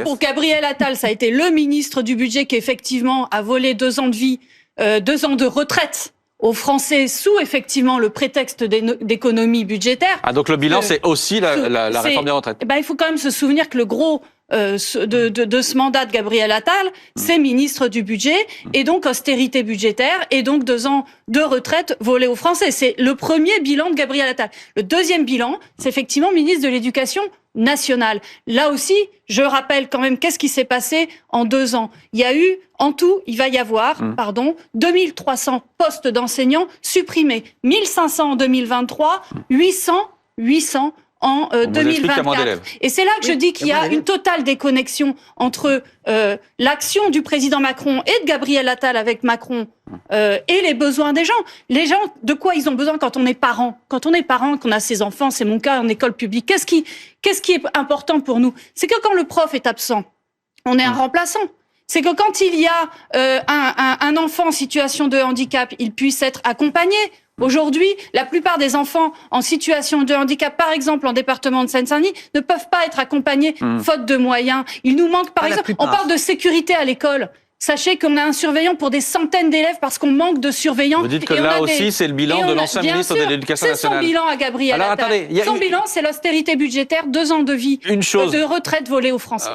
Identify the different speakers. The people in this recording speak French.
Speaker 1: Pour Gabriel Attal, ça a été le ministre du budget qui effectivement a volé 2 ans de vie, 2 ans de retraite aux Français sous effectivement le prétexte d'économie budgétaire.
Speaker 2: Ah, donc le bilan, c'est aussi la réforme des retraites.
Speaker 1: Il faut quand même se souvenir que le gros de ce mandat de Gabriel Attal, c'est ministre du budget, et donc austérité budgétaire, et donc 2 ans de retraite volés aux Français. C'est le premier bilan de Gabriel Attal. Le deuxième bilan, c'est effectivement ministre de l'Éducation nationale. Là aussi, je rappelle quand même qu'est-ce qui s'est passé en 2 ans. Il y a eu, en tout, il va y avoir, 2300 postes d'enseignants supprimés. 1500 en 2023, 800 en 2024. Et c'est là que je dis qu'il y a une totale déconnexion entre l'action du président Macron et de Gabriel Attal avec Macron et les besoins des gens. Les gens, de quoi ils ont besoin quand on est parent? Quand on est parent, qu'on a ses enfants, c'est mon cas en école publique, qu'est-ce qui est important pour nous? C'est que quand le prof est absent, on est un remplaçant. C'est que quand il y a un enfant en situation de handicap, il puisse être accompagné. Aujourd'hui, la plupart des enfants en situation de handicap, par exemple en département de Seine-Saint-Denis, ne peuvent pas être accompagnés faute de moyens. Il nous manque, par exemple, on parle de sécurité à l'école. Sachez qu'on a un surveillant pour des centaines d'élèves parce qu'on manque de surveillants.
Speaker 2: Vous dites que là aussi, c'est le bilan de l'ancien ministre de l'Éducation nationale.
Speaker 1: C'est son bilan à Gabriel Attal. Son bilan, c'est l'austérité budgétaire, 2 ans de vie, de retraite volée aux Français.